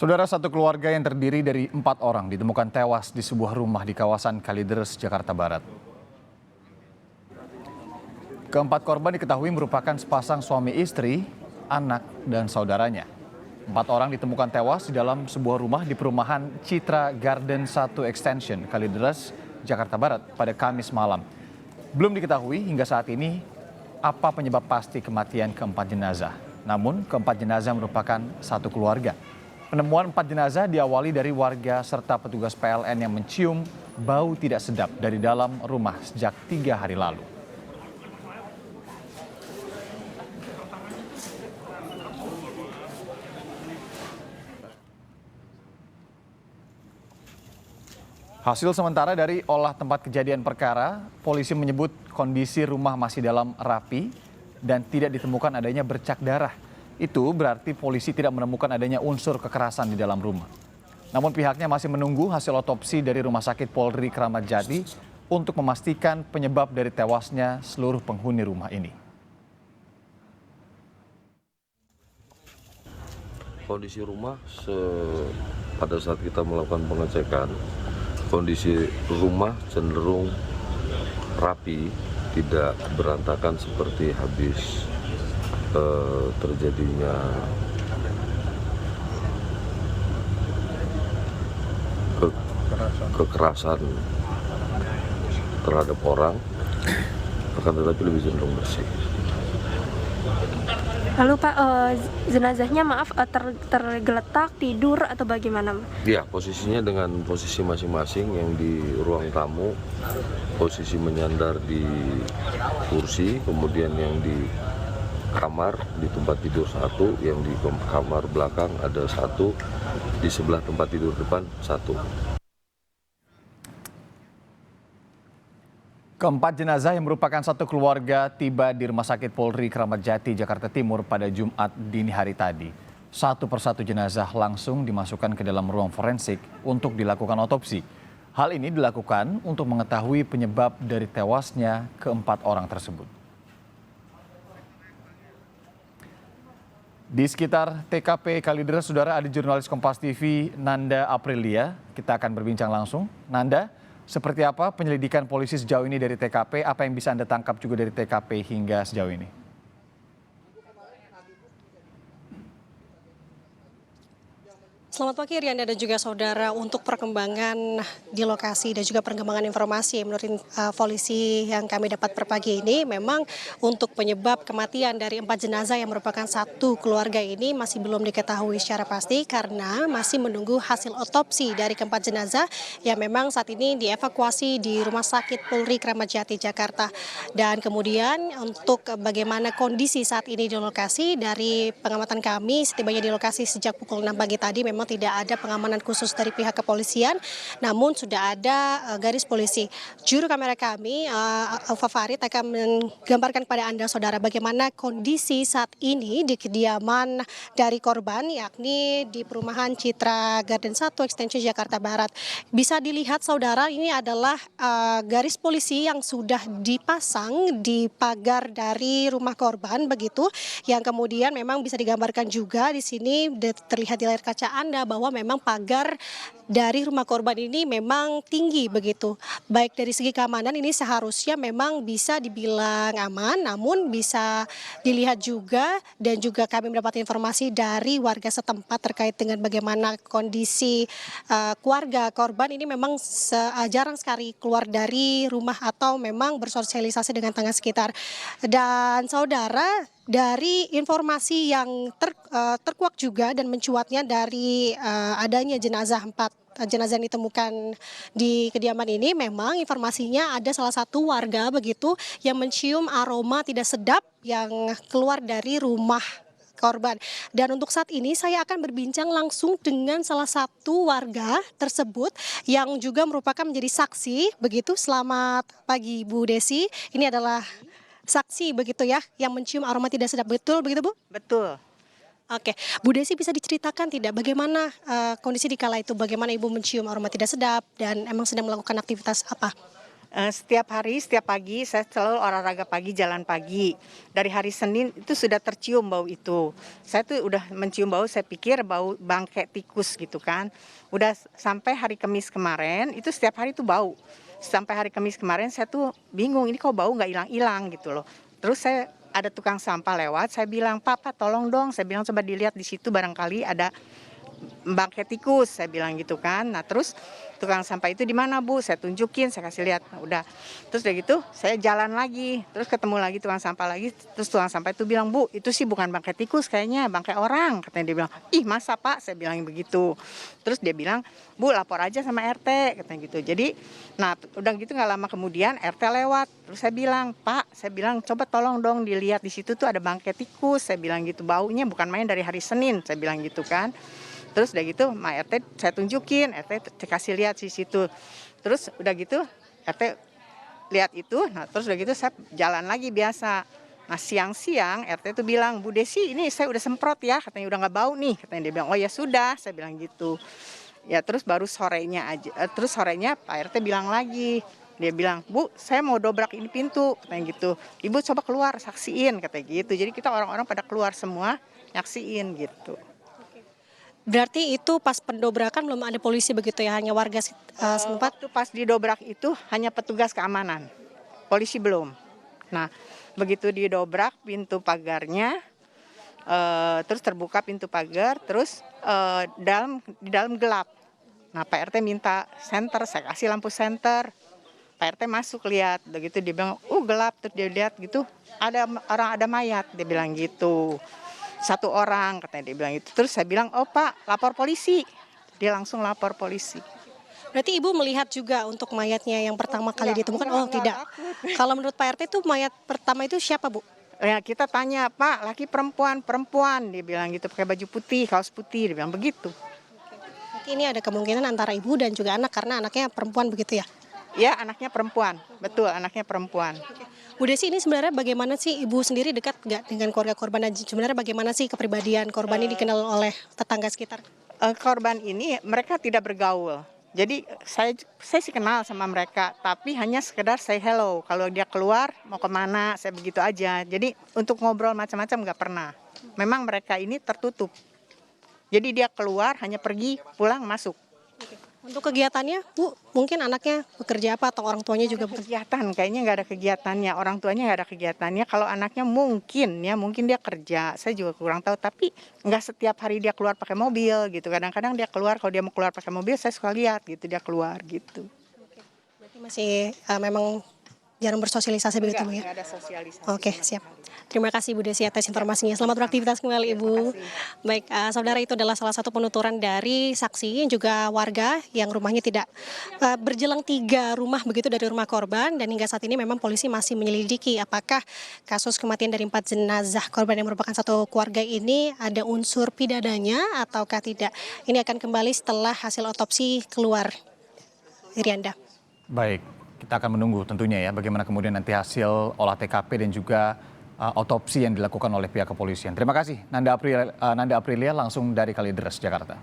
Saudara, satu keluarga yang terdiri dari 4 orang ditemukan tewas di sebuah rumah di kawasan Kalideres, Jakarta Barat. Keempat korban diketahui merupakan sepasang suami istri, anak, dan saudaranya. 4 orang ditemukan tewas di dalam sebuah rumah di perumahan Citra Garden 1 Extension, Kalideres, Jakarta Barat pada Kamis malam. Belum diketahui hingga saat ini apa penyebab pasti kematian keempat jenazah. Namun keempat jenazah merupakan satu keluarga. Penemuan 4 jenazah diawali dari warga serta petugas PLN yang mencium bau tidak sedap dari dalam rumah sejak 3 hari lalu. Hasil sementara dari olah tempat kejadian perkara, polisi menyebut kondisi rumah masih dalam rapi dan tidak ditemukan adanya bercak darah. Itu berarti polisi tidak menemukan adanya unsur kekerasan di dalam rumah. Namun pihaknya masih menunggu hasil otopsi dari Rumah Sakit Polri Kramat Jati untuk memastikan penyebab dari tewasnya seluruh penghuni rumah ini. Kondisi rumah pada saat kita melakukan pengecekan, kondisi rumah cenderung rapi, tidak berantakan seperti habis terjadinya kekerasan terhadap orang, akan tetapi lebih cenderung bersih. Lalu Pak, jenazahnya tergeletak, tidur atau bagaimana? Ya, posisinya dengan posisi masing-masing, yang di ruang tamu posisi menyandar di kursi, kemudian yang di kamar di tempat tidur satu, yang di kamar belakang ada satu, di sebelah tempat tidur depan satu. Keempat jenazah yang merupakan satu keluarga tiba di Rumah Sakit Polri Kramat Jati, Jakarta Timur pada Jumat dini hari tadi. Satu persatu jenazah langsung dimasukkan ke dalam ruang forensik untuk dilakukan otopsi. Hal ini dilakukan untuk mengetahui penyebab dari tewasnya keempat orang tersebut. Di sekitar TKP Kalideres, saudara, ada jurnalis Kompas TV Nanda Aprilia. Kita akan berbincang langsung. Nanda, seperti apa penyelidikan polisi sejauh ini dari TKP? Apa yang bisa Anda tangkap juga dari TKP hingga sejauh ini? Selamat pagi Rianda dan juga saudara. Untuk perkembangan di lokasi dan juga perkembangan informasi menurut polisi yang kami dapat per pagi ini, memang untuk penyebab kematian dari 4 jenazah yang merupakan satu keluarga ini masih belum diketahui secara pasti karena masih menunggu hasil otopsi dari keempat jenazah yang memang saat ini dievakuasi di Rumah Sakit Polri Kramat Jati, Jakarta. Dan kemudian untuk bagaimana kondisi saat ini di lokasi, dari pengamatan kami setibanya di lokasi sejak pukul 6 pagi tadi memang tidak ada pengamanan khusus dari pihak kepolisian, namun sudah ada garis polisi. Juru kamera kami, Alfa Farid, akan menggambarkan kepada Anda, saudara, bagaimana kondisi saat ini di kediaman dari korban, yakni di perumahan Citra Garden 1 Extension, Jakarta Barat. Bisa dilihat, saudara, ini adalah garis polisi yang sudah dipasang di pagar dari rumah korban, begitu, yang kemudian memang bisa digambarkan juga di sini terlihat di layar kaca Anda bahwa memang pagar dari rumah korban ini memang tinggi, begitu. Baik dari segi keamanan ini seharusnya memang bisa dibilang aman, namun bisa dilihat juga dan juga kami mendapat informasi dari warga setempat terkait dengan bagaimana kondisi keluarga korban ini memang jarang sekali keluar dari rumah atau memang bersosialisasi dengan tetangga sekitar. Dan saudara, dari informasi yang terkuak juga dan mencuatnya dari adanya jenazah 4 jenazah yang ditemukan di kediaman ini, memang informasinya ada salah satu warga begitu yang mencium aroma tidak sedap yang keluar dari rumah korban. Dan untuk saat ini saya akan berbincang langsung dengan salah satu warga tersebut yang juga merupakan menjadi saksi, begitu. Selamat pagi Bu Desi, ini adalah saksi begitu ya yang mencium aroma tidak sedap, betul begitu Bu? Betul. Oke, Bu Desi, bisa diceritakan tidak bagaimana kondisi di kala itu, bagaimana Ibu mencium aroma tidak sedap dan emang sedang melakukan aktivitas apa? Setiap hari, setiap pagi saya selalu olahraga pagi, jalan pagi. Dari hari Senin itu sudah tercium bau itu. Saya tuh udah mencium bau, saya pikir bau bangkai tikus gitu kan. Udah sampai hari Kamis kemarin, itu setiap hari tuh bau. Sampai hari Kamis kemarin saya tuh bingung, ini kok bau nggak hilang-hilang gitu loh. Terus saya ada tukang sampah lewat, saya bilang, Pak, tolong dong. Saya bilang coba dilihat di situ barangkali ada bangkai tikus, saya bilang gitu kan. Nah terus tukang sampah itu di mana Bu? Saya tunjukin, saya kasih lihat. Nah, udah. Terus udah gitu saya jalan lagi, terus ketemu lagi tukang sampah lagi. Terus tukang sampah itu bilang, Bu itu sih bukan bangkai tikus kayaknya, bangkai orang. Katanya dia bilang, ih masa Pak? Saya bilang begitu. Terus dia bilang, Bu lapor aja sama RT, katanya gitu. Jadi, nah udah gitu nggak lama kemudian RT lewat. Terus saya bilang, Pak, saya bilang coba tolong dong dilihat di situ tuh ada bangkai tikus. Saya bilang gitu, baunya bukan main dari hari Senin, saya bilang gitu kan. Terus udah gitu, Ma RT saya tunjukin, RT kasih lihat di situ. Terus udah gitu, RT lihat itu, nah terus udah gitu saya jalan lagi biasa. Nah siang-siang RT itu bilang, Bu Desi ini saya udah semprot ya, katanya udah nggak bau nih. Katanya dia bilang, oh ya sudah, saya bilang gitu. Ya terus baru sorenya aja, terus sorenya Pak RT bilang lagi. Dia bilang, Bu saya mau dobrak ini pintu, katanya gitu. Ibu coba keluar, saksiin, katanya gitu. Jadi kita orang-orang pada keluar semua, nyaksiin gitu. Berarti itu pas pendobrakan belum ada polisi begitu ya, hanya warga setempat? Waktu pas didobrak itu hanya petugas keamanan, polisi belum. Nah begitu didobrak pintu pagarnya, terus terbuka pintu pagar, terus di dalam gelap. Nah Pak RT minta senter, saya kasih lampu senter. Pak RT masuk lihat, begitu dia bilang, gelap, terus dia lihat gitu, ada orang ada mayat, dia bilang gitu. Satu orang katanya dia bilang itu. Terus saya bilang, oh Pak lapor polisi. Dia langsung lapor polisi. Berarti Ibu melihat juga untuk mayatnya yang pertama kali ditemukan? Tidak. Kalau menurut Pak RT itu mayat pertama itu siapa Bu? Ya kita tanya, Pak laki perempuan, perempuan. Dia bilang gitu, pakai baju putih, kaos putih. Dia bilang begitu. Berarti ini ada kemungkinan antara ibu dan juga anak karena anaknya perempuan begitu ya? Ya anaknya perempuan, betul anaknya perempuan. Bu Desi ini sebenarnya bagaimana sih Ibu sendiri dekat nggak dengan keluarga korban dan sebenarnya bagaimana sih kepribadian korban ini dikenal oleh tetangga sekitar? Korban ini mereka tidak bergaul. Jadi saya sih kenal sama mereka, tapi hanya sekedar say hello. Kalau dia keluar mau kemana, saya begitu aja. Jadi untuk ngobrol macam-macam nggak pernah. Memang mereka ini tertutup. Jadi dia keluar hanya pergi, pulang, masuk. Untuk kegiatannya, Bu, mungkin anaknya bekerja apa atau orang tuanya juga bekerja? Kegiatan, kayaknya nggak ada kegiatannya. Orang tuanya nggak ada kegiatannya. Kalau anaknya mungkin dia kerja. Saya juga kurang tahu. Tapi nggak setiap hari dia keluar pakai mobil gitu. Kadang-kadang dia keluar, kalau dia mau keluar pakai mobil, saya suka lihat gitu dia keluar gitu. Berarti masih memang jarang bersosialisasi begitu Bu ya? Nggak ada sosialisasi. Oke, siap. Terima kasih Bu Desi atas informasinya. Selamat beraktivitas kembali Ibu. Baik, saudara itu adalah salah satu penuturan dari saksi yang juga warga yang rumahnya tidak berjelang 3 rumah begitu dari rumah korban dan hingga saat ini memang polisi masih menyelidiki apakah kasus kematian dari 4 jenazah korban yang merupakan satu keluarga ini ada unsur pidananya ataukah tidak. Ini akan kembali setelah hasil otopsi keluar. Irianda. Baik, kita akan menunggu tentunya ya bagaimana kemudian nanti hasil olah TKP dan juga otopsi yang dilakukan oleh pihak kepolisian. Terima kasih Nanda Aprilia langsung dari Kalideres, Jakarta.